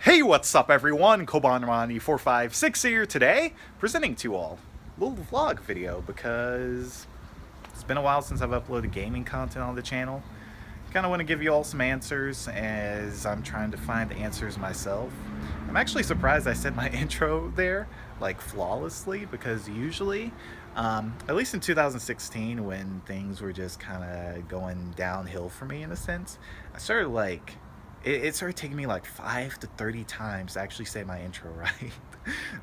Hey, what's up everyone? Cobanermani456 here today, presenting to you all a little vlog video because it's been a while since I've uploaded gaming content on the channel. Kind of want to give you all some answers as I'm trying to find the answers myself. I'm actually surprised I said my intro there like flawlessly because usually, at least in 2016 when things were just kind of going downhill for me in a sense, I started like it started taking me like 5 to 30 times to actually say my intro right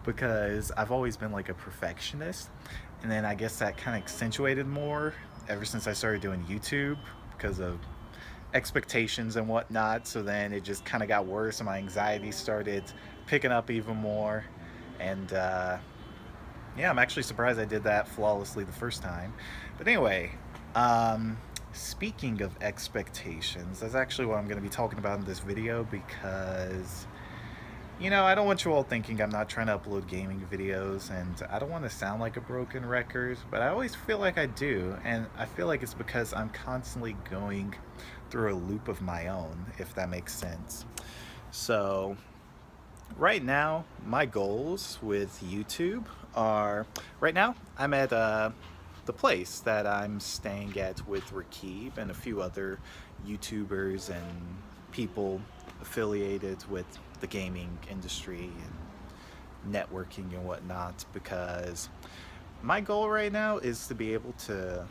because I've always been like a perfectionist, and then I guess that kind of accentuated more ever since I started doing YouTube because of expectations and whatnot. So then it just kind of got worse and my anxiety started picking up even more, and yeah, I'm actually surprised I did that flawlessly the first time. But anyway, speaking of expectations, that's actually what I'm going to be talking about in this video because, I don't want you all thinking I'm not trying to upload gaming videos, and I don't want to sound like a broken record, but I always feel like I do, and I feel like it's because I'm constantly going through a loop of my own, if that makes sense. So, right now, my goals with YouTube are, right now, I'm at the place that I'm staying at with Rakib and a few other YouTubers and people affiliated with the gaming industry and networking and whatnot, because my goal right now is to be able to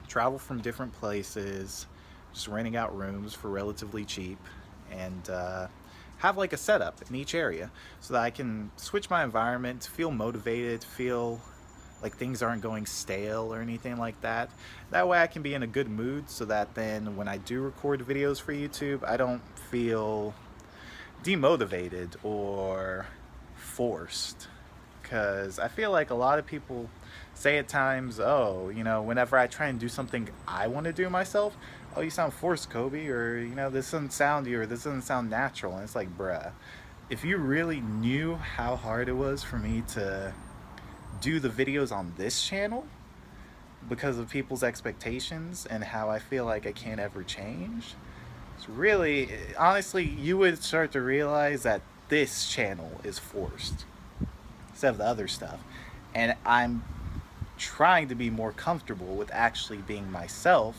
travel from different places, just renting out rooms for relatively cheap, and have like a setup in each area so that I can switch my environment, feel motivated, feel like things aren't going stale or anything like that. That way I can be in a good mood so that then when I do record videos for YouTube, I don't feel demotivated or forced. Because I feel like a lot of people say at times, oh, whenever I try and do something I want to do myself, oh, you sound forced, Kobe, or, this doesn't sound you, or this doesn't sound natural. And it's like, bruh, if you really knew how hard it was for me to do the videos on this channel because of people's expectations and how I feel like I can't ever change, it's really, honestly, you would start to realize that this channel is forced instead of the other stuff. And I'm trying to be more comfortable with actually being myself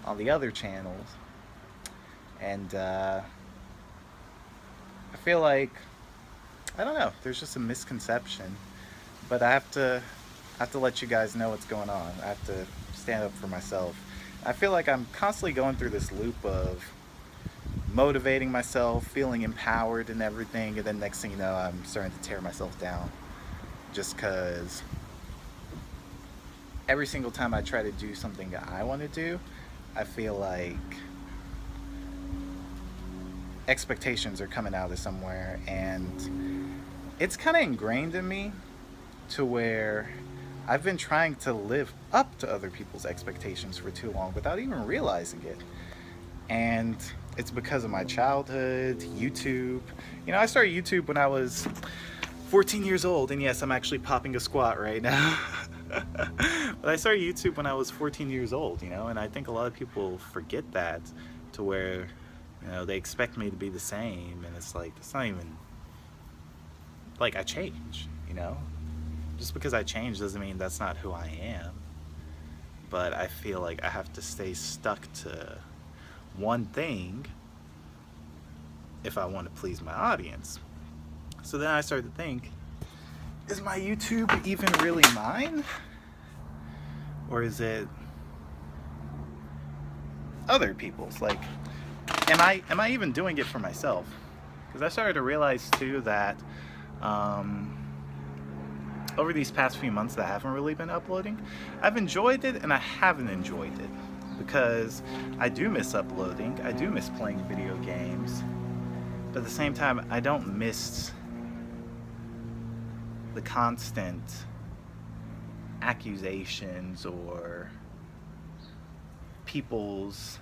on the other channels. And I feel like, I don't know, there's just a misconception. But I have to let you guys know what's going on. I have to stand up for myself. I feel like I'm constantly going through this loop of motivating myself, feeling empowered and everything, and then next thing you know, I'm starting to tear myself down. Just because every single time I try to do something that I want to do, I feel like expectations are coming out of somewhere, and it's kind of ingrained in me to where I've been trying to live up to other people's expectations for too long without even realizing it. And it's because of my childhood, YouTube. I started YouTube when I was 14 years old, and yes, I'm actually popping a squat right now. But I started YouTube when I was 14 years old, and I think a lot of people forget that, to where, they expect me to be the same, and it's like, it's not even, like, I change, Just because I change doesn't mean that's not who I am. But I feel like I have to stay stuck to one thing if I want to please my audience. So then I started to think, is my YouTube even really mine? Or is it other people's? Like, am I even doing it for myself? Because I started to realize too that over these past few months that I haven't really been uploading, I've enjoyed it and I haven't enjoyed it, because I do miss uploading, I do miss playing video games, but at the same time I don't miss the constant accusations or people's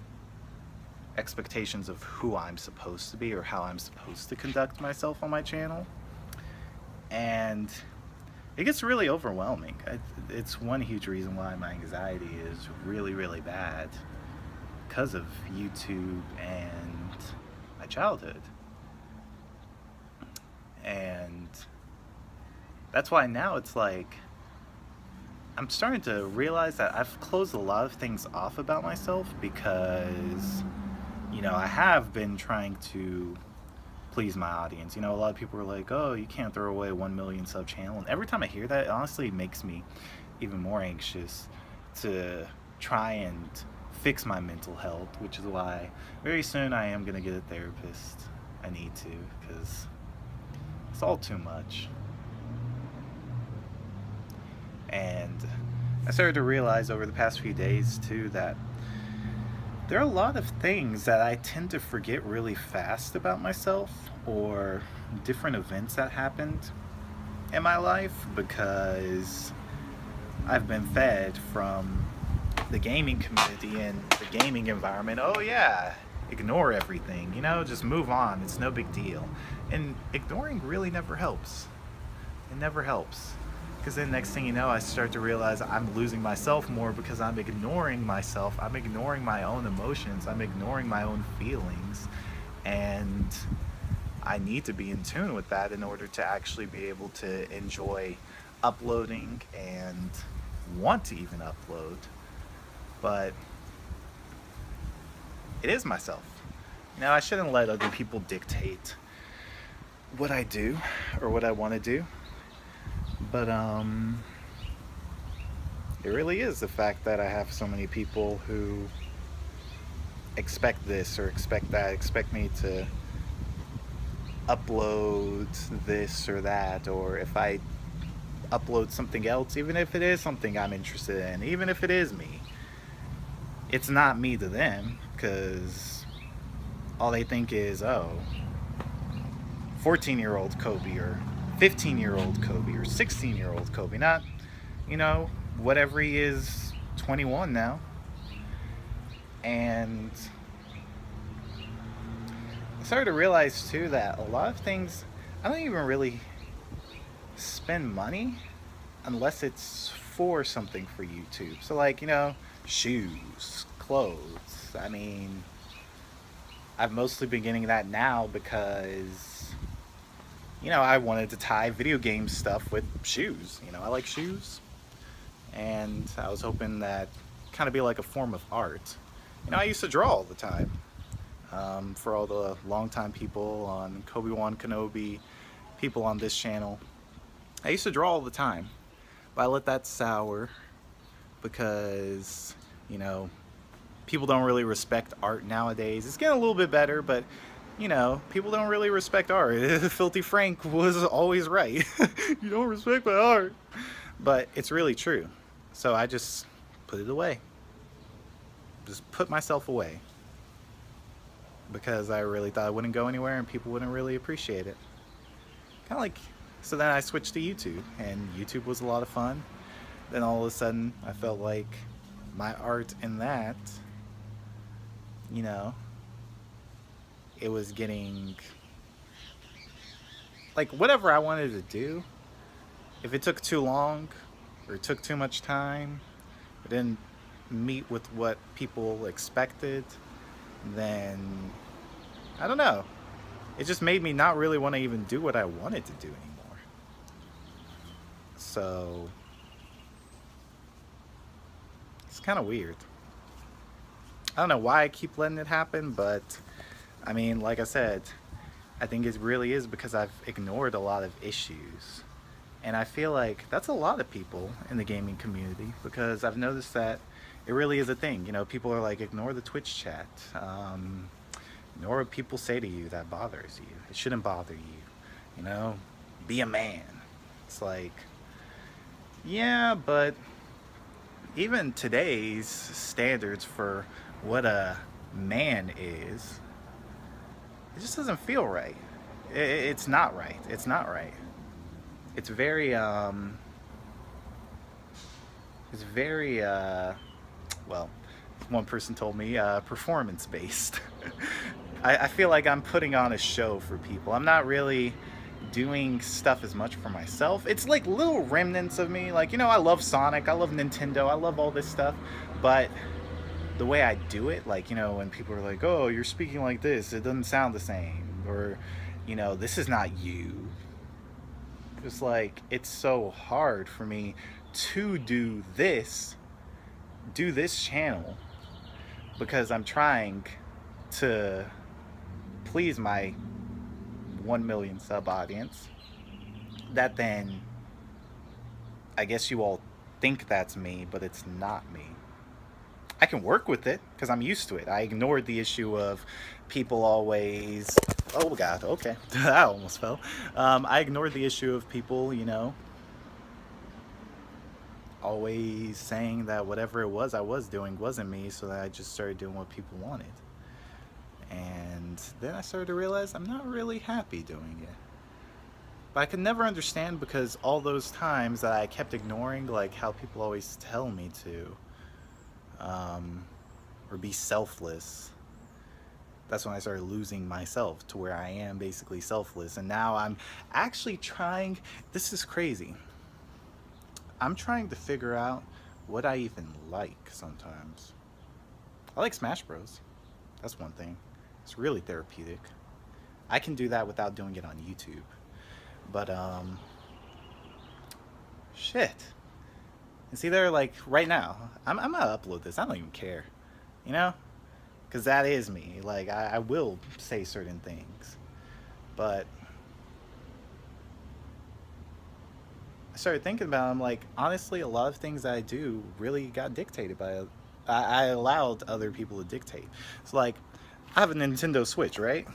expectations of who I'm supposed to be or how I'm supposed to conduct myself on my channel. And it gets really overwhelming. It's one huge reason why my anxiety is really, really bad, because of YouTube and my childhood. And that's why now it's like I'm starting to realize that I've closed a lot of things off about myself because, I have been trying to please my audience. A lot of people are like, oh, you can't throw away 1 million sub channel. And every time I hear that, it honestly makes me even more anxious to try and fix my mental health, which is why very soon I am going to get a therapist. I need to, because it's all too much. And I started to realize over the past few days too that there are a lot of things that I tend to forget really fast about myself, or different events that happened in my life, because I've been fed from the gaming community and the gaming environment. Oh yeah, ignore everything, just move on, it's no big deal. And ignoring really never helps. It never helps. Because then next thing you know, I start to realize I'm losing myself more because I'm ignoring myself. I'm ignoring my own emotions. I'm ignoring my own feelings. And I need to be in tune with that in order to actually be able to enjoy uploading and want to even upload. But it is myself. I shouldn't let other people dictate what I do or what I want to do. But it really is the fact that I have so many people who expect this or expect that, expect me to upload this or that, or if I upload something else, even if it is something I'm interested in, even if it is me, it's not me to them, because all they think is, oh, 14-year-old Kobe, or 15-year-old Kobe, or 16-year-old Kobe, not, whatever he is, 21 now. And I started to realize too that a lot of things, I don't even really spend money unless it's for something for YouTube. So like, shoes, clothes. I mean, I've mostly been getting that now because I wanted to tie video game stuff with shoes. I like shoes, and I was hoping that kind of be like a form of art. I used to draw all the time. For all the longtime people on Coban Kenobi, people on this channel, I used to draw all the time, but I let that sour because, people don't really respect art nowadays. It's getting a little bit better, but people don't really respect art. Filthy Frank was always right. You don't respect my art. But it's really true. So I just put it away. Just put myself away. Because I really thought it wouldn't go anywhere and people wouldn't really appreciate it. Kind of like, so then I switched to YouTube, and YouTube was a lot of fun. Then all of a sudden I felt like my art in that, it was getting, like, whatever I wanted to do, if it took too long or it took too much time, it didn't meet with what people expected, then I don't know, it just made me not really want to even do what I wanted to do anymore. So it's kind of weird. I don't know why I keep letting it happen, but I mean, like I said, I think it really is because I've ignored a lot of issues. And I feel like that's a lot of people in the gaming community, because I've noticed that it really is a thing. People are like, ignore the Twitch chat. Ignore what people say to you that bothers you. It shouldn't bother you. Be a man. It's like, yeah, but even today's standards for what a man is, it just doesn't feel right. It's not right. It's not right. It's very, well, one person told me, performance-based. I feel like I'm putting on a show for people. I'm not really doing stuff as much for myself. It's like little remnants of me. Like, I love Sonic, I love Nintendo, I love all this stuff, but the way I do it, like, when people are like, oh, you're speaking like this, it doesn't sound the same, or, this is not you. Just like, it's so hard for me to do this channel because I'm trying to please my 1 million sub audience. That then, I guess you all think that's me, but it's not me. I can work with it because I'm used to it. I ignored the issue of people always. Oh God, okay. That almost fell. I ignored the issue of people, you know, always saying that whatever it was I was doing wasn't me, so that I just started doing what people wanted. And then I started to realize I'm not really happy doing it. But I could never understand because all those times that I kept ignoring, like how people always tell me to, or be selfless, that's when I started losing myself to where I am basically selfless. And now I'm actually trying, this is crazy, I'm trying to figure out what I even like sometimes. I like Smash Bros. That's one thing. It's really therapeutic. I can do that without doing it on YouTube. But, shit. And see, they're like, right now, I'm gonna upload this. I don't even care. You know? Because that is me. Like, I will say certain things. But I started thinking about it, I'm like, honestly, a lot of things that I do really got dictated by, I allowed other people to dictate. So, like, I have a Nintendo Switch, right?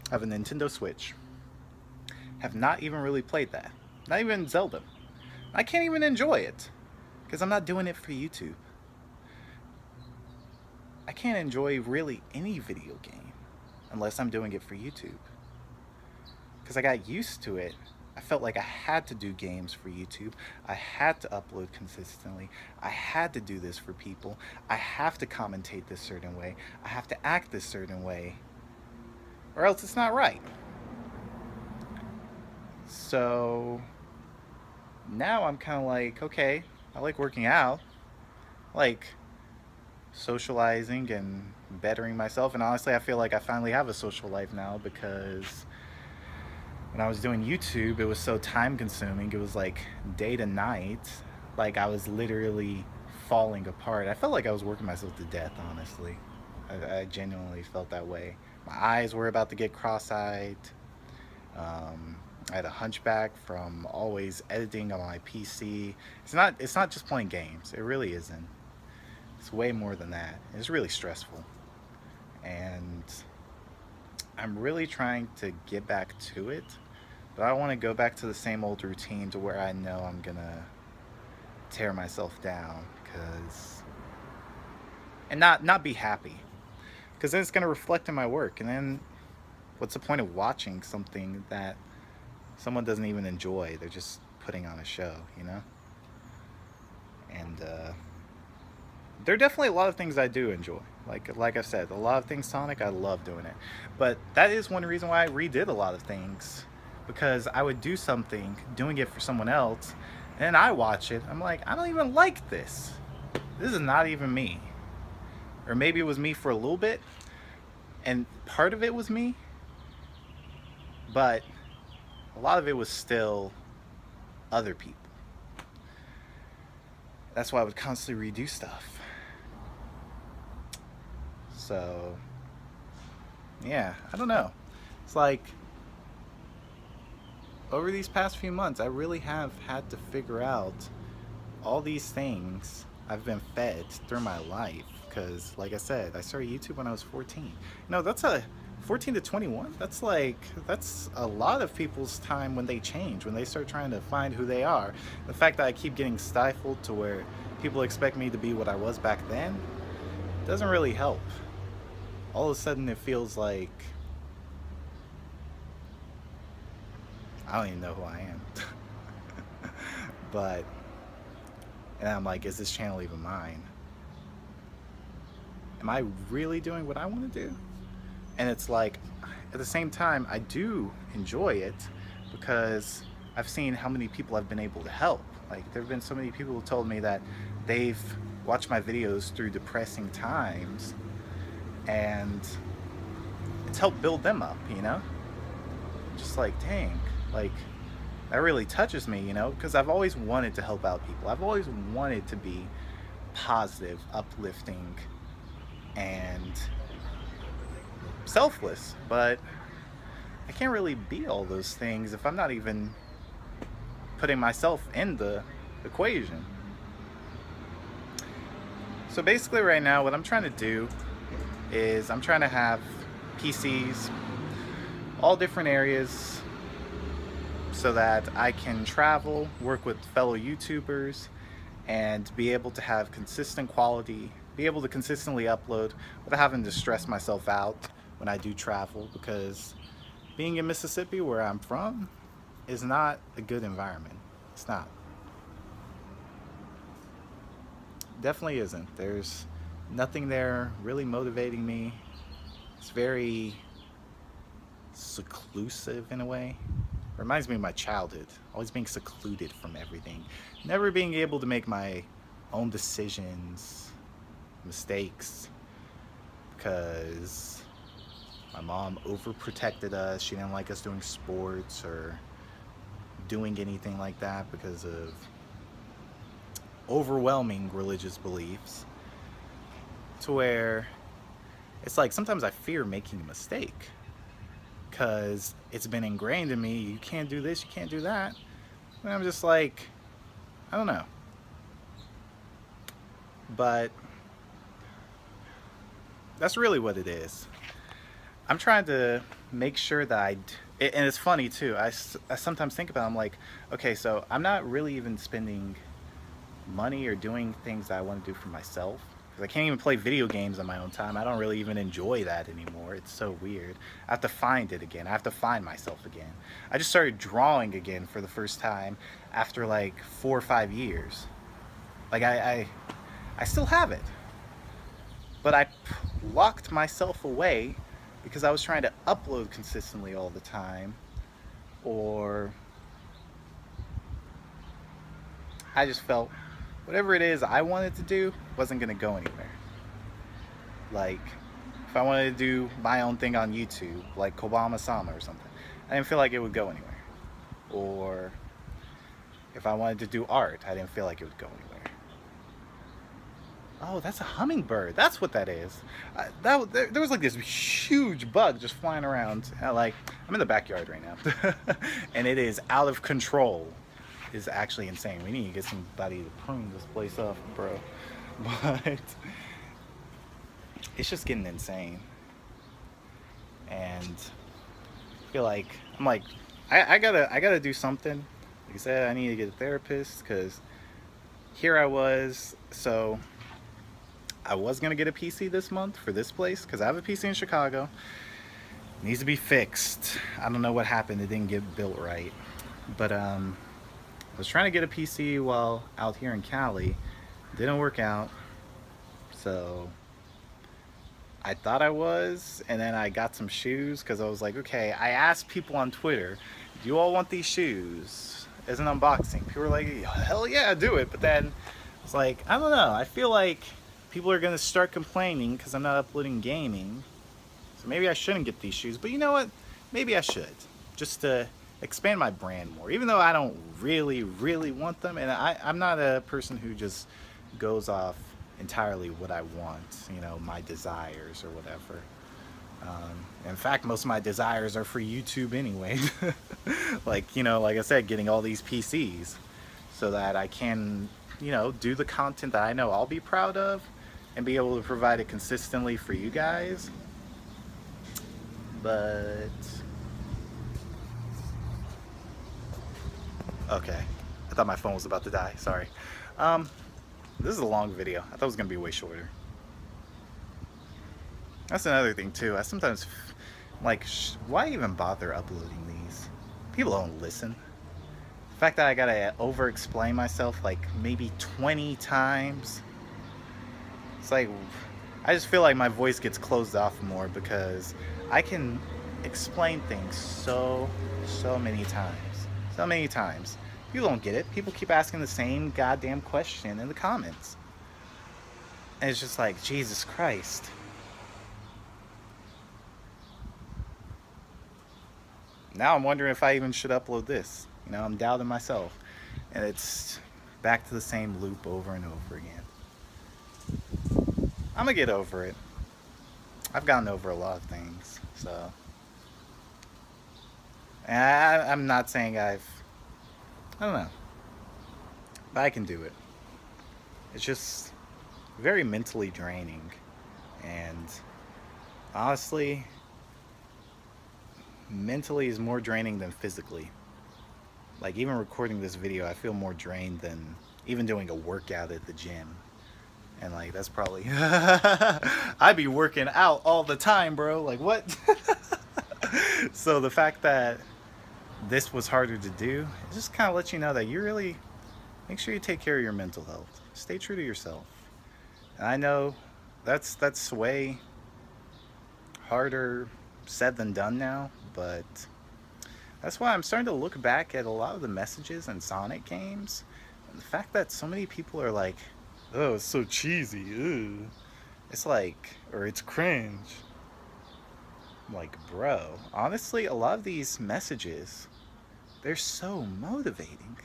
I have a Nintendo Switch. Have not even really played that. Not even Zelda. I can't even enjoy it. Because I'm not doing it for YouTube. I can't enjoy really any video game unless I'm doing it for YouTube. Because I got used to it. I felt like I had to do games for YouTube. I had to upload consistently. I had to do this for people. I have to commentate this certain way. I have to act this certain way. Or else it's not right. So now I'm kind of like, okay, I like working out. I like socializing and bettering myself. And honestly, I feel like I finally have a social life now because when I was doing YouTube, it was so time consuming. It was like day to night. Like I was literally falling apart. I felt like I was working myself to death, honestly. I genuinely felt that way. My eyes were about to get cross-eyed. I had a hunchback from always editing on my PC. It's not just playing games. It really isn't. It's way more than that. It's really stressful. And I'm really trying to get back to it, but I don't want to go back to the same old routine to where I know I'm gonna tear myself down and not be happy, because then it's gonna reflect in my work, and then what's the point of watching something that someone doesn't even enjoy? They're just putting on a show, you know? And there are definitely a lot of things I do enjoy. Like I said, a lot of things Sonic, I love doing it. But that is one reason why I redid a lot of things, because I would do something, doing it for someone else, and then I watch it, I'm like, I don't even like this. This is not even me. Or maybe it was me for a little bit, and part of it was me, but a lot of it was still other people. That's why I would constantly redo stuff. So, yeah, I don't know. It's like, over these past few months, I really have had to figure out all these things I've been fed through my life. Because, like I said, I started YouTube when I was 14. You know, that's 14 to 21, that's a lot of people's time when they change, when they start trying to find who they are. The fact that I keep getting stifled to where people expect me to be what I was back then doesn't really help. All of a sudden it feels like I don't even know who I am. But, and I'm like, is this channel even mine? Am I really doing what I want to do? And it's like, at the same time, I do enjoy it because I've seen how many people I've been able to help. Like, there have been so many people who told me that they've watched my videos through depressing times and it's helped build them up, you know? Just like, dang, like, that really touches me, you know, because I've always wanted to help out people. I've always wanted to be positive, uplifting, and selfless, but I can't really be all those things if I'm not even putting myself in the equation. So basically right now what I'm trying to do is I'm trying to have PCs all different areas so that I can travel, work with fellow YouTubers, and be able to have consistent quality, be able to consistently upload without having to stress myself out when I do travel, because being in Mississippi, where I'm from, is not a good environment. It's not. Definitely isn't. There's nothing there really motivating me. It's very seclusive in a way. Reminds me of my childhood, always being secluded from everything, never being able to make my own decisions, mistakes, because my mom overprotected us. She didn't like us doing sports or doing anything like that because of overwhelming religious beliefs, to where it's like sometimes I fear making a mistake because it's been ingrained in me. You can't do this, you can't do that. And I'm just like, I don't know. But that's really what it is. I'm trying to make sure that and it's funny too, I sometimes think about it, I'm like, okay, so I'm not really even spending money or doing things that I want to do for myself, because I can't even play video games on my own time. I don't really even enjoy that anymore. It's so weird. I have to find it again. I have to find myself again. I just started drawing again for the first time after like 4 or 5 years. Like I still have it, but I locked myself away because I was trying to upload consistently all the time, or I just felt whatever it is I wanted to do wasn't going to go anywhere. Like, if I wanted to do my own thing on YouTube, like Cobanermani456's or something, I didn't feel like it would go anywhere. Or if I wanted to do art, I didn't feel like it would go anywhere. Oh, that's a hummingbird. That's what that is. There was like this huge bug just flying around. Like, I'm in the backyard right now. And it is out of control. It's actually insane. We need to get somebody to prune this place up, bro. But it's just getting insane. And I feel like, I'm like, I gotta do something. Like I said, I need to get a therapist, because here I was, so I was gonna get a PC this month for this place, because I have a PC in Chicago. It needs to be fixed. I don't know what happened. It didn't get built right. But I was trying to get a PC while out here in Cali. Didn't work out. So I thought I was, and then I got some shoes, because I was like, okay, I asked people on Twitter, do you all want these shoes as an unboxing? People were like, hell yeah, do it. But then it's like, I don't know. I feel like people are going to start complaining because I'm not uploading gaming. So maybe I shouldn't get these shoes. But you know what? Maybe I should. Just to expand my brand more. Even though I don't really, really want them. And I'm not a person who just goes off entirely what I want. You know, my desires or whatever. In fact, most of my desires are for YouTube anyway. Like, you know, like I said, getting all these PCs so that I can, you know, do the content that I know I'll be proud of and be able to provide it consistently for you guys. But okay, I thought my phone was about to die. Sorry. This is a long video. I thought it was gonna be way shorter. That's another thing too. I sometimes like, why even bother uploading these? People don't listen. The fact that I gotta over-explain myself like maybe 20 times. It's like, I just feel like my voice gets closed off more because I can explain things so many times. So many times. People don't get it. People keep asking the same goddamn question in the comments. And it's just like, Jesus Christ. Now I'm wondering if I even should upload this. You know, I'm doubting myself. And it's back to the same loop over and over again. I'm gonna get over it. I've gotten over a lot of things, so. And I'm not saying I don't know, but I can do it. It's just very mentally draining, and honestly, mentally is more draining than physically. Like, even recording this video, I feel more drained than even doing a workout at the gym. And like, that's probably I'd be working out all the time, bro. Like, what? So the fact that this was harder to do, it just kind of lets you know that you really make sure you take care of your mental health. Stay true to yourself. And I know that's way harder said than done now, but that's why I'm starting to look back at a lot of the messages in Sonic games, and the fact that so many people are like, "Oh, it's so cheesy. Ew." It's like, or it's cringe. I'm like, bro, honestly, a lot of these messages, they're so motivating.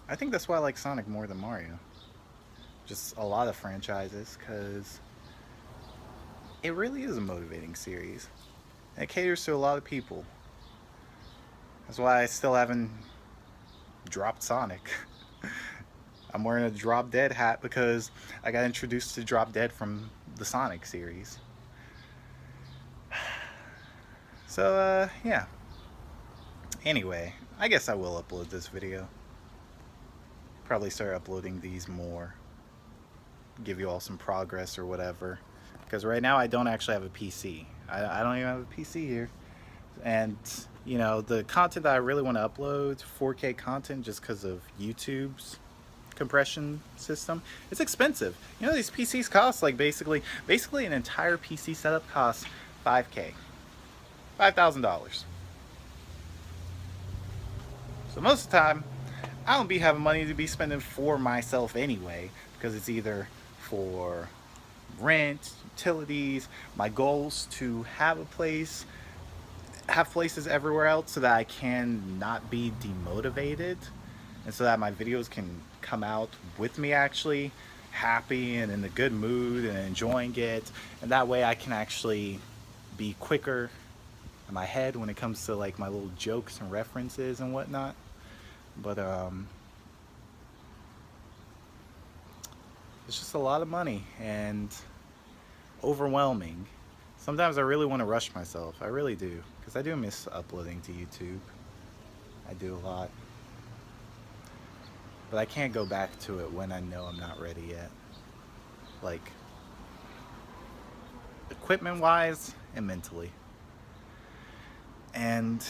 I think that's why I like Sonic more than Mario. Just a lot of franchises, because it really is a motivating series. And it caters to a lot of people. That's why I still haven't dropped Sonic. I'm wearing a Drop Dead hat because I got introduced to Drop Dead from the Sonic series. So, yeah. Anyway, I guess I will upload this video. Probably start uploading these more. Give you all some progress or whatever. Because right now I don't actually have a PC. I don't even have a PC here. And, you know, the content that I really want to upload, 4K content, just because of YouTube's compression system, it's expensive. You know, these PCs cost like basically an entire PC setup costs $5K. $5,000. So most of the time, I don't be having money to be spending for myself anyway, because it's either for rent, utilities, my goals to have a place, have places everywhere else so that I can not be demotivated, and so that my videos can come out with me actually happy and in a good mood and enjoying it, and that way I can actually be quicker in my head when it comes to like my little jokes and references and whatnot. But it's just a lot of money and overwhelming. Sometimes I really want to rush myself. I really do, because I do miss uploading to YouTube. I do a lot. But I can't go back to it when I know I'm not ready yet. Like, equipment-wise and mentally. And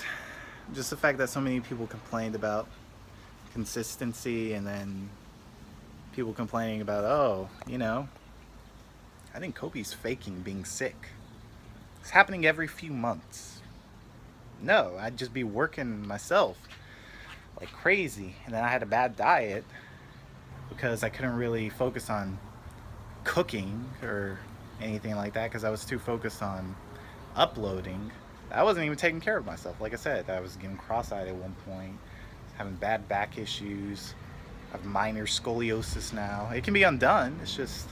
just the fact that so many people complained about consistency, and then people complaining about, oh, you know, I think Kobe's faking being sick. It's happening every few months. No, I'd just be working myself like crazy, and then I had a bad diet because I couldn't really focus on cooking or anything like that because I was too focused on uploading. I wasn't even taking care of myself. Like I said, I was getting cross-eyed at one point, having bad back issues. I have minor scoliosis now. It can be undone. It's just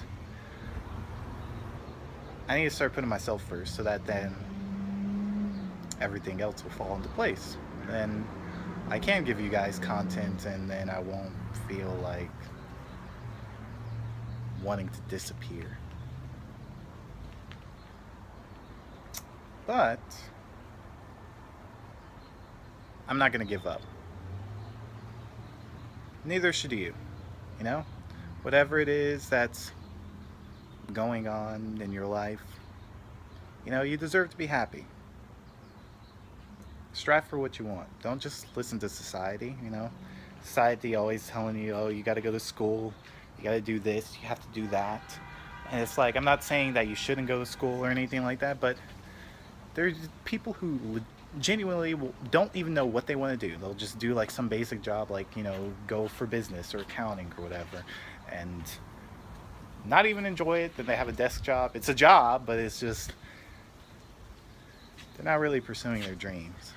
I need to start putting myself first so that then everything else will fall into place. Then I can give you guys content, and then I won't feel like wanting to disappear. But I'm not going to give up. Neither should you. You know? Whatever it is that's going on in your life, you know, you deserve to be happy. Strive for what you want. Don't just listen to society, you know? Society always telling you, oh, you got to go to school, you got to do this, you have to do that. And it's like, I'm not saying that you shouldn't go to school or anything like that, but there's people who genuinely don't even know what they want to do. They'll just do like some basic job, like, you know, go for business or accounting or whatever, and not even enjoy it. Then they have a desk job. It's a job, but it's just, they're not really pursuing their dreams.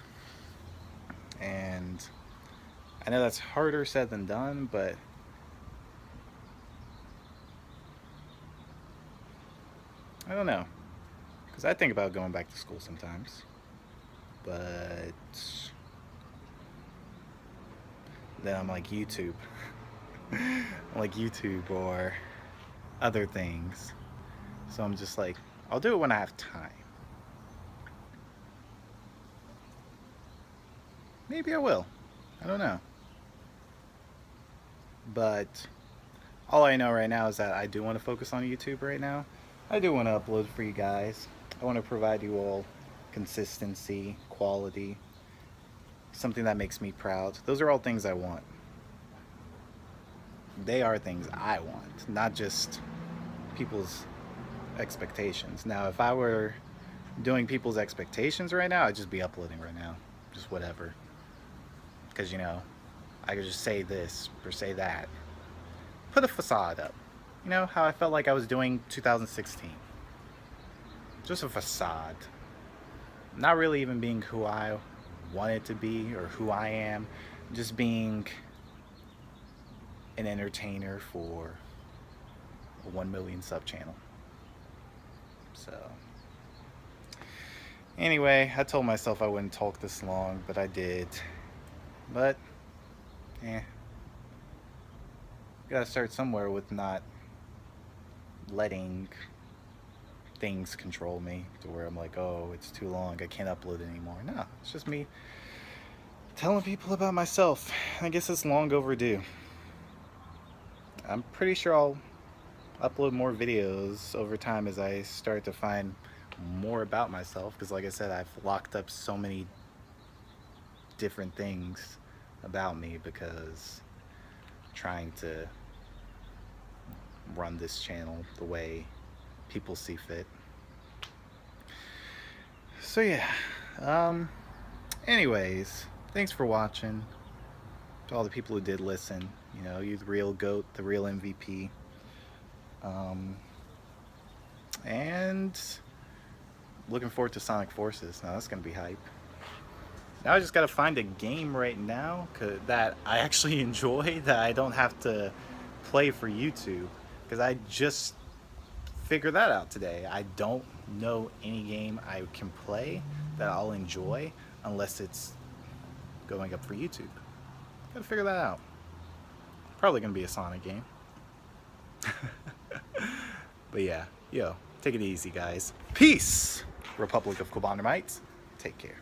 And I know that's harder said than done, but I don't know. Because I think about going back to school sometimes. But then I'm like YouTube. I'm like YouTube or other things. So I'm just like, I'll do it when I have time. Maybe I will. I don't know. But all I know right now is that I do want to focus on YouTube right now. I do want to upload for you guys. I want to provide you all consistency, quality, something that makes me proud. Those are all things I want. They are things I want, not just people's expectations. Now, if I were doing people's expectations right now, I'd just be uploading right now. Just whatever. Because, you know, I could just say this or say that. Put a facade up. You know, how I felt like I was doing 2016. Just a facade. Not really even being who I wanted to be or who I am. Just being an entertainer for a 1 million sub channel. So, anyway, I told myself I wouldn't talk this long, but I did. But, gotta start somewhere with not letting things control me to where I'm like, oh, it's too long, I can't upload anymore. No, it's just me telling people about myself. I guess it's long overdue. I'm pretty sure I'll upload more videos over time as I start to find more about myself, because like I said, I've locked up so many different things about me because I'm trying to run this channel the way people see fit. So yeah, anyways, thanks for watching. To all the people who did listen, you know, you the real GOAT, the real MVP. And looking forward to Sonic Forces. Now that's gonna be hype. Now I just gotta find a game right now that I actually enjoy, that I don't have to play for YouTube, because I just figured that out today. I don't know any game I can play that I'll enjoy unless it's going up for YouTube. Gotta figure that out. Probably gonna be a Sonic game. But yeah, yo, take it easy, guys. Peace, Republic of Cobanermites. Take care.